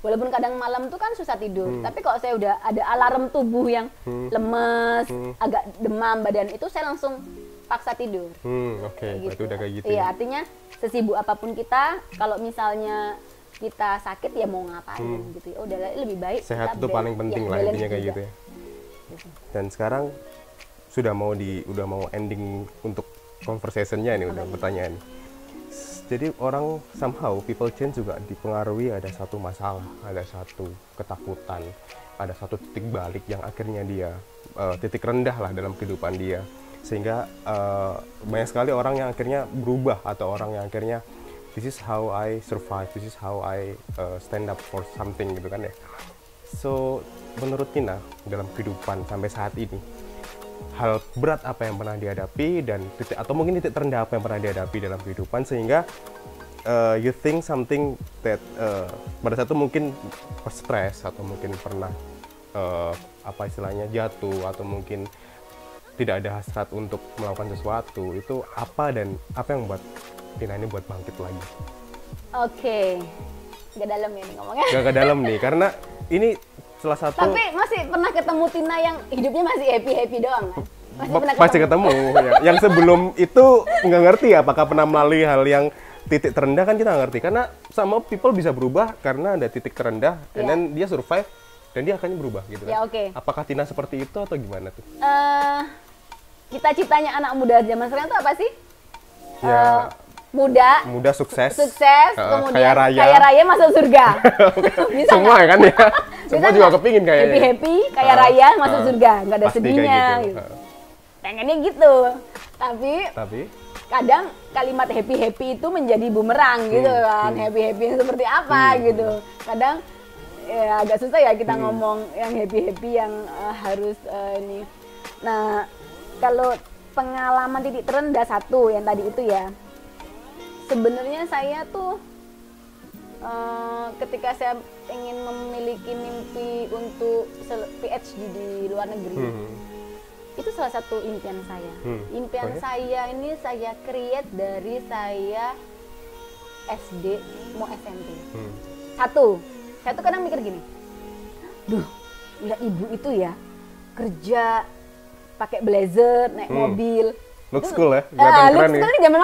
Walaupun kadang malam tuh kan susah tidur. Tapi kalau saya udah ada alarm tubuh yang lemes, agak demam badan itu saya langsung paksa tidur. Berarti udah kayak gitu. Iya, artinya sesibuk apapun kita, kalau misalnya kita sakit ya mau ngapain gitu ya. Udah lebih baik sehat itu paling penting lah intinya kayak gitu ya. Dan sekarang sudah mau ending untuk conversation-nya ini udah pertanyaan. Jadi orang somehow people change juga dipengaruhi ada satu masalah, ada satu ketakutan, ada satu titik balik yang akhirnya dia titik rendah lah dalam kehidupan dia. Sehingga banyak sekali orang yang akhirnya berubah atau orang yang akhirnya this is how I survive, this is how I stand up for something gitu kan ya. So menurut Tina dalam kehidupan sampai saat ini, hal berat apa yang pernah dihadapi dan atau mungkin titik terendah apa yang pernah dihadapi dalam kehidupan sehingga you think something that pada saat itu mungkin stres atau mungkin pernah apa istilahnya jatuh atau mungkin tidak ada hasrat untuk melakukan sesuatu, itu apa dan apa yang membuat Tina ini buat bangkit lagi? Gak dalam ya nih ngomongnya. Gak dalam nih karena ini salah satu. Tapi masih pernah ketemu Tina yang hidupnya masih happy doang kan? Masih ketemu ya. Yang sebelum itu nggak ngerti apakah pernah melalui hal yang titik terendah kan kita nggak ngerti karena sama people bisa berubah karena ada titik terendah dan then dia survive dan dia akhirnya berubah gitu kan. Apakah Tina seperti itu atau gimana tuh? Cita-citanya anak muda zaman sekarang itu apa sih? muda sukses, kemudian kaya raya masuk surga. Bisa semua kan ya, semua juga kepingin kayaknya. Happy, kaya raya masuk surga, nggak ada sedihnya. Gitu. Pengennya gitu, tapi kadang kalimat happy itu menjadi bumerang gitu kan. Happy seperti apa gitu. Kadang ya agak susah ya kita ngomong yang happy yang harus ini. Nah, kalau pengalaman titik terendah satu yang tadi itu ya, sebenarnya saya tuh ketika saya ingin memiliki mimpi untuk PhD di luar negeri, itu salah satu impian saya. Impian saya ini saya create dari saya SD mau SMP. Satu, saya tuh kadang mikir gini, duh, lihat ibu itu ya kerja pakai blazer, naik mobil, looks cool ya, looks cool nih. Zaman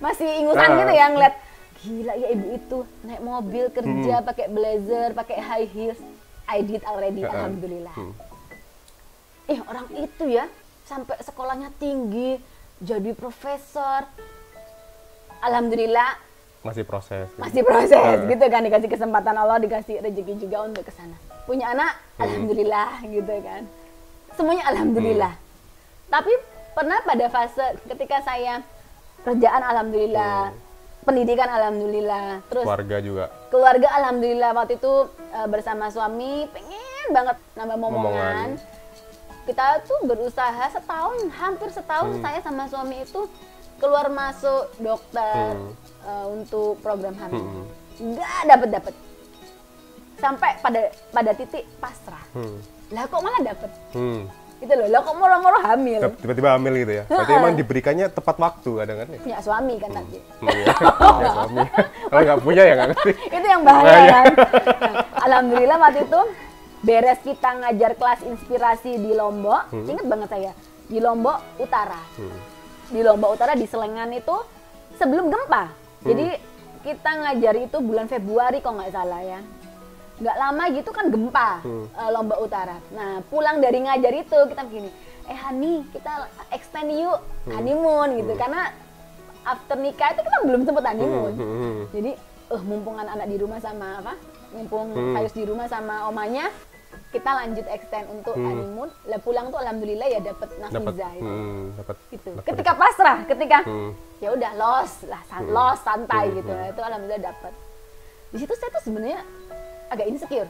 masih ingusan gitu ya, ngeliat gila ya ibu itu naik mobil kerja pakai blazer, pakai high heels. I did already, alhamdulillah. Orang itu ya sampai sekolahnya tinggi, jadi profesor, alhamdulillah. Masih proses gitu kan, dikasih kesempatan Allah, dikasih rezeki juga untuk kesana. Punya anak, alhamdulillah gitu kan. Semuanya alhamdulillah. Tapi pernah pada fase ketika saya kerjaan alhamdulillah, pendidikan alhamdulillah, terus keluarga alhamdulillah. Waktu itu bersama suami pengen banget nambah momongan. Kita tuh berusaha hampir setahun saya sama suami itu keluar masuk dokter untuk program hamil. Nggak dapet. Sampai pada titik pasrah. Lah kok malah dapet? Gitu loh, lah kok moro-moro hamil? Tiba-tiba hamil gitu ya? Berarti emang diberikannya tepat waktu kadang kan? Punya suami kan tadi. Punya suami. Kalau nggak punya ya nggak ngerti. Itu yang bahaya kan? Alhamdulillah waktu itu beres kita ngajar kelas inspirasi di Lombok, ingat banget saya, di Lombok Utara. Di Lombok Utara, di Selengan itu sebelum gempa. Jadi kita ngajar itu bulan Februari kalau nggak salah ya. Nggak lama gitu kan gempa Lombok Utara. Nah pulang dari ngajar itu kita begini, Hani kita extend yuk honeymoon gitu. Karena after nikah itu kita belum sempet honeymoon. Jadi mumpung anak-anak di rumah sama mumpung Kayus di rumah sama omanya, kita lanjut extend untuk honeymoon. Lah pulang tuh alhamdulillah ya dapet Nafiza gitu. Ketika pasrah, ketika ya udah los santai gitu. Itu alhamdulillah dapet. Di situ saya tuh sebenarnya agak insecure.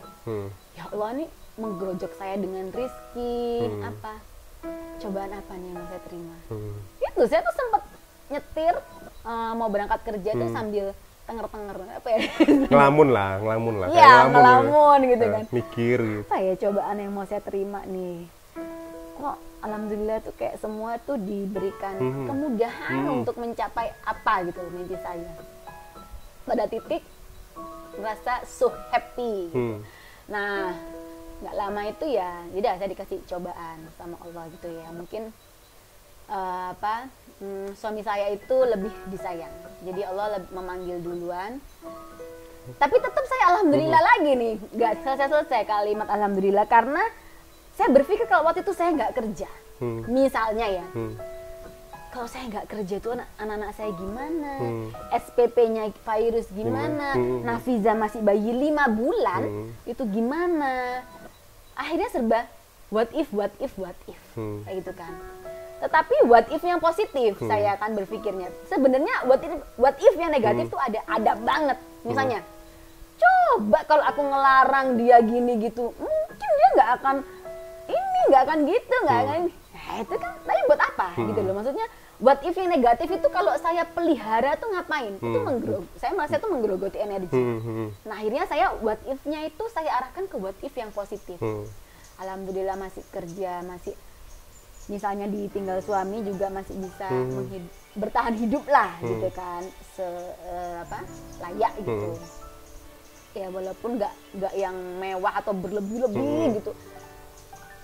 Ya Allah, nih menggerojok saya dengan rizki cobaan apa nih yang saya terima. Itu saya tuh sempat nyetir mau berangkat kerja itu sambil tenger-tenger apa ya? Ngelamun lah. Iya, ngelamun gitu kan. Mikir gitu. Apa ya cobaan yang mau saya terima nih? Kok alhamdulillah tuh kayak semua tuh diberikan kemudahan untuk mencapai apa gitu mimpi saya. Pada titik merasa so happy. Nah, nggak lama itu ya, jadi saya dikasih cobaan sama Allah gitu ya. Mungkin suami saya itu lebih disayang. Jadi Allah memanggil duluan. Tapi tetap saya alhamdulillah lagi nih, nggak selesai kalimat alhamdulillah karena saya berpikir kalau waktu itu saya nggak kerja, misalnya ya. Kalau saya nggak kerja itu anak-anak saya gimana, SPP-nya virus gimana, Nafiza masih bayi 5 bulan, itu gimana. Akhirnya serba what if, kayak gitu kan. Tetapi what if yang positif saya akan berpikirnya. Sebenarnya what if yang negatif tuh ada banget. Misalnya, coba kalau aku ngelarang dia gini gitu, mungkin dia nggak akan gitu, nggak akan. Nah, itu kan, tapi buat apa gitu loh. Maksudnya what if yang negatif itu kalau saya pelihara tuh ngapain? Itu saya merasa itu menggerogoti energi. Nah akhirnya saya what if-nya itu saya arahkan ke what if yang positif. Alhamdulillah masih kerja, masih misalnya ditinggal suami juga masih bisa bertahan hidup lah gitu kan, layak gitu. Ya walaupun nggak yang mewah atau berlebih-lebih gitu.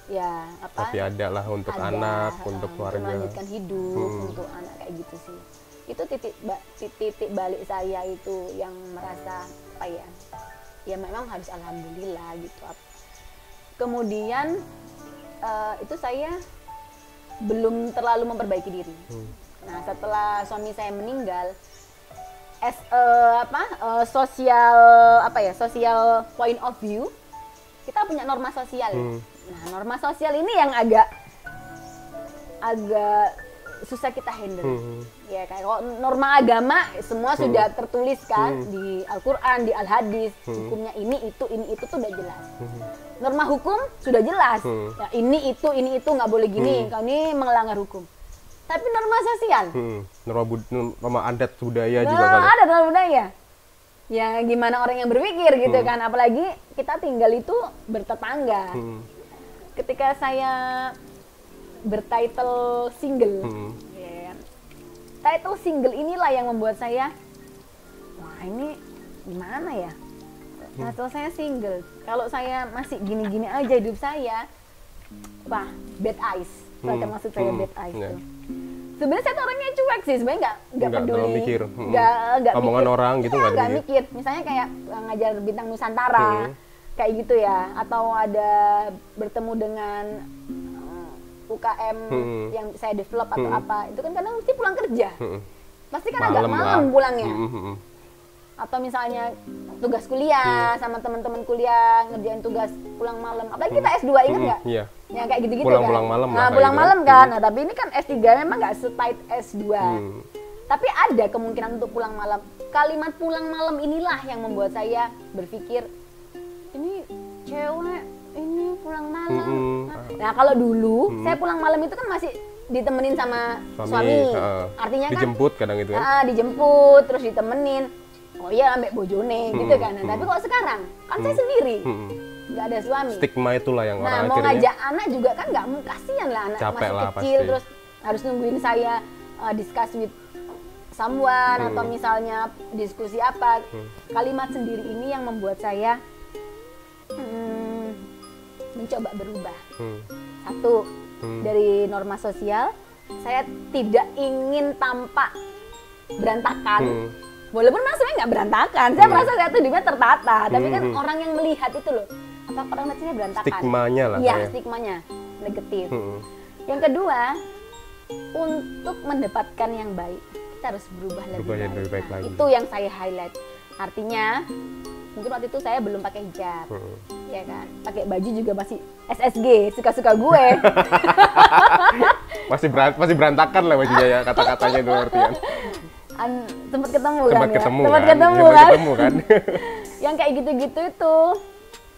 Ya tapi ada lah untuk anak, untuk keluarga, melanjutkan hidup untuk anak kayak gitu sih. Itu titik balik saya itu yang merasa ya memang harus alhamdulillah gitu. Kemudian itu saya belum terlalu memperbaiki diri. Nah, setelah suami saya meninggal, social point of view, kita punya norma sosial. Nah, norma sosial ini yang agak susah kita handle. Ya kayak kalau norma agama semua sudah tertulis kan di Al-Qur'an, di Al-Hadis, hukumnya ini itu tuh udah jelas. Norma hukum sudah jelas. Ya, ini itu nggak boleh gini, kalau ini melanggar hukum. Tapi norma sosial, norma adat budaya juga kali. Ada norma budaya. Ya gimana orang yang berpikir gitu kan, apalagi kita tinggal itu bertetangga. Ketika saya bertitle single, title single inilah yang membuat saya, wah ini gimana ya? Title saya single, kalau saya masih gini-gini aja hidup saya, wah bad eyes. Maksud saya bad eyes tuh. Sebenarnya saya tuh orangnya cuek sih, sebenarnya nggak peduli, mikir, nggak omongan mikir. orang gitu nggak mikir. Misalnya kayak ngajar Bintang Nusantara, kayak gitu ya, atau ada bertemu dengan UKM yang saya develop atau apa, itu kan kadang mesti pulang kerja, pasti kan agak malam pulangnya. Atau misalnya tugas kuliah sama teman-teman kuliah, ngerjain tugas pulang malam, apalagi kita S2, ingat nggak? Ya kayak gitu-gitu kan. Pulang malam nah, pulang malam kan. Nah, tapi ini kan S3 memang nggak setight S2. Tapi ada kemungkinan untuk pulang malam. Kalimat pulang malam inilah yang membuat saya berpikir, ini cewek ini pulang malam. Nah, kalau dulu saya pulang malam itu kan masih ditemenin sama suami. Artinya dijemput kan kadang itu kan. Dijemput terus ditemenin. Oh iya, ambek bojone gitu kan. Nah, tapi kalau sekarang kan saya sendiri. Nggak ada suami. Stigma itulah yang orang akhirnya. Nah, mau ngajak anak juga kan nggak, kasihan lah anak masih kecil pasti. Terus harus nungguin saya discuss with someone atau misalnya diskusi apa. Kalimat sendiri ini yang membuat saya mencoba berubah. Satu, dari norma sosial, saya tidak ingin tampak berantakan. Walaupun maksudnya nggak berantakan, saya merasa saya tuh hidupnya tertata. Tapi kan orang yang melihat itu loh, apa orang lihatnya berantakan? Stigmanya lah. Iya, stigmanya negatif. Yang kedua, untuk mendapatkan yang baik, kita harus berubah lebih baik lagi. Itu yang saya highlight. Artinya, mungkin waktu itu saya belum pakai hijab, ya kan? Pakai baju juga masih SSG, suka-suka gue. masih berantakan lah bajunya ya, kata-katanya itu artian. Sempat ketemu kan? Yang kayak gitu-gitu itu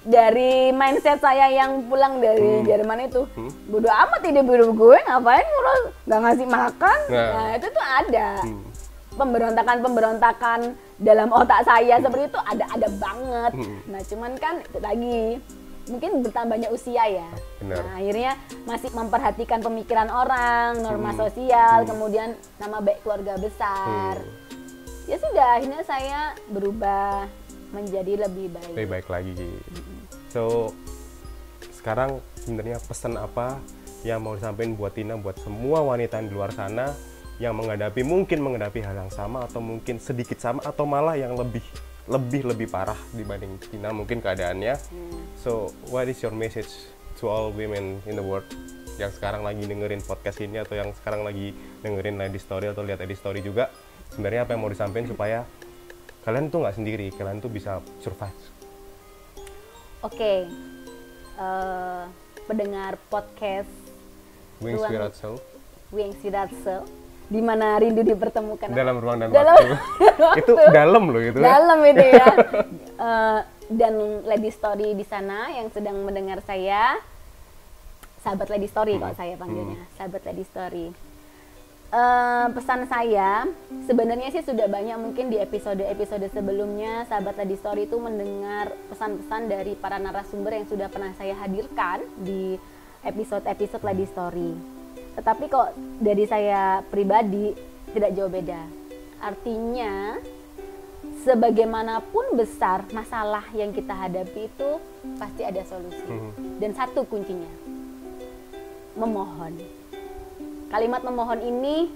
dari mindset saya yang pulang dari Jerman itu, bodo amat ide biru gue, ngapain ngurus, nggak ngasih makan. Nah itu tuh ada pemberontakan dalam otak saya seperti itu ada banget. Nah cuman kan itu lagi mungkin bertambahnya usia ya. Benar. Nah, akhirnya masih memperhatikan pemikiran orang, norma sosial, kemudian nama baik keluarga besar. Ya sudah, akhirnya saya berubah menjadi lebih baik. Lebih baik lagi. So, sekarang sebenarnya pesan apa yang mau disampaikan buat Tina, buat semua wanita di luar sana yang mungkin menghadapi hal yang sama atau mungkin sedikit sama atau malah yang lebih parah dibanding Tina mungkin keadaannya. So, what is your message to all women in the world yang sekarang lagi dengerin podcast ini atau yang sekarang lagi dengerin Lady Story atau lihat Lady Story juga? Sebenarnya apa yang mau disampaikan supaya kalian tuh nggak sendiri, kalian tuh bisa survive. Oke, pendengar podcast Wings Without Soul. Wings Without Soul. Di mana rindu dipertemukan dalam ruang dan waktu. Itu dalam loh itu. Dalam itu ya. Dan Lady Story di sana yang sedang mendengar saya, sahabat Lady Story kalau saya panggilnya, sahabat Lady Story. Pesan saya sebenarnya sih sudah banyak mungkin di episode sebelumnya sahabat Lady Story itu mendengar pesan-pesan dari para narasumber yang sudah pernah saya hadirkan di episode Lady Story. Tetapi kok dari saya pribadi tidak jauh beda. Artinya sebagaimanapun besar masalah yang kita hadapi itu pasti ada solusi. Dan satu kuncinya, memohon. Kalimat memohon ini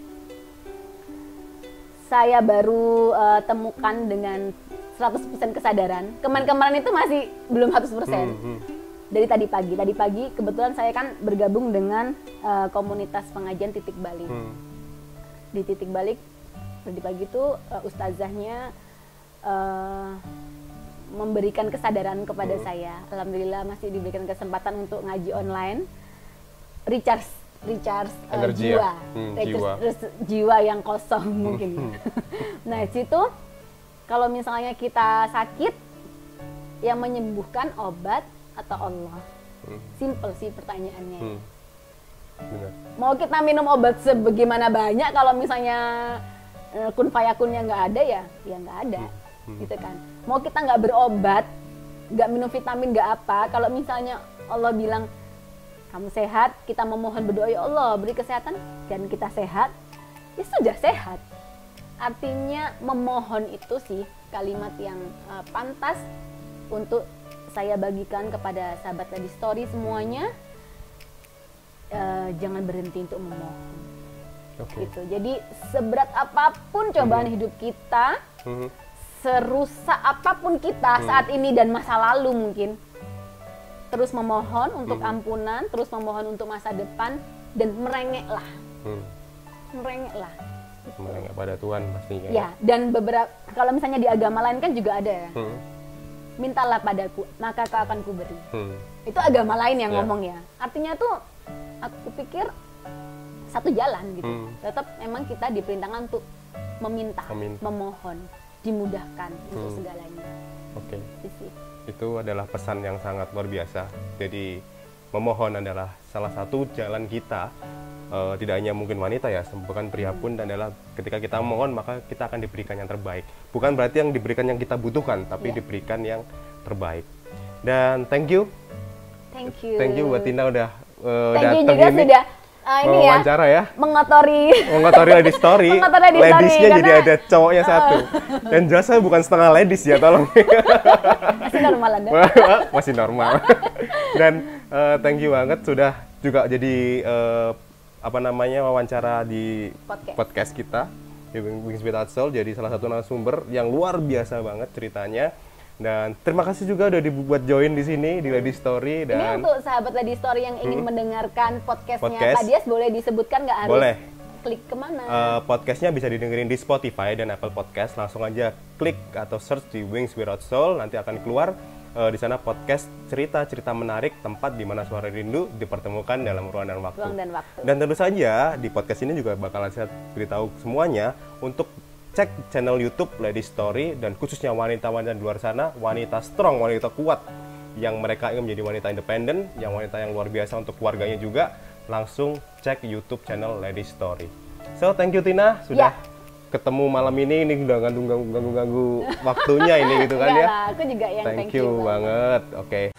saya baru temukan dengan 100% kesadaran. Kemarin itu masih belum 100%. Dari tadi pagi kebetulan saya kan bergabung dengan komunitas pengajian Titik Balik. di titik balik tadi pagi itu ustazahnya memberikan kesadaran kepada saya. Alhamdulillah masih diberikan kesempatan untuk ngaji online, recharge energi jiwa, jiwa. Jiwa yang kosong mungkin. Nah situ kalau misalnya kita sakit, yang menyembuhkan obat atau Allah? Simple sih pertanyaannya. Benar. Mau kita minum obat sebagaimana banyak, kalau misalnya kun fayakunnya nggak ada ya nggak ada, gitu kan. Mau kita nggak berobat, nggak minum vitamin, nggak apa, kalau misalnya Allah bilang kamu sehat, kita memohon berdoa, ya Allah beri kesehatan, dan kita sehat, ya sudah sehat. Artinya memohon itu sih kalimat yang pantas untuk saya bagikan kepada sahabat Lady Story semuanya. Jangan berhenti untuk memohon. Gitu. Jadi seberat apapun cobaan hidup kita, serusak apapun kita saat ini dan masa lalu mungkin, terus memohon untuk ampunan, terus memohon untuk masa depan, dan merengeklah. Merengeklah. Merengek pada Tuhan pastinya. Ya, dan beberapa, kalau misalnya di agama lain kan juga ada ya. Mintalah padaku, maka kau akan kuberi. Itu agama lain yang ngomong ya. Artinya tuh, aku pikir satu jalan gitu. Tetap memang kita diperintahkan untuk meminta, memohon, dimudahkan untuk segalanya. Oke. Itu adalah pesan yang sangat luar biasa. Jadi memohon adalah salah satu jalan kita, tidak hanya mungkin wanita ya, bukan pria pun, dan adalah ketika kita memohon maka kita akan diberikan yang terbaik. Bukan berarti yang diberikan yang kita butuhkan, tapi diberikan yang terbaik. Dan thank you buat Tina udah datang juga ini. Sudah ini ya, ya, mengotori Lady Story. Ladiesnya jadi ada cowoknya satu. Dan jelas saya bukan setengah ladies ya, tolong. Masih normal Anda. Masih normal. Dan thank you banget sudah juga jadi wawancara di podcast kita di Wings Without Soul. Jadi salah satu narasumber yang luar biasa banget ceritanya. Dan terima kasih juga udah dibuat join di sini di Lady Story. Dan ini untuk sahabat Lady Story yang ingin mendengarkan podcastnya Pak Dias, boleh disebutkan nggak harus boleh klik kemana? Podcastnya bisa didengerin di Spotify dan Apple Podcast. Langsung aja klik atau search di Wings Without Soul, nanti akan keluar di sana podcast cerita-cerita menarik, tempat di mana suara rindu dipertemukan dalam ruang dan waktu. Dan tentu saja di podcast ini juga bakalan saya beritahu semuanya untuk cek channel YouTube Lady Story, dan khususnya wanita-wanita di luar sana, wanita strong, wanita kuat, yang mereka ingin menjadi wanita independen, yang wanita yang luar biasa untuk keluarganya juga, langsung cek YouTube channel Lady Story. So, thank you Tina, sudah ketemu malam ini udah ganggu waktunya ini gitu kan ya. Aku juga yang thank you banget. Oke.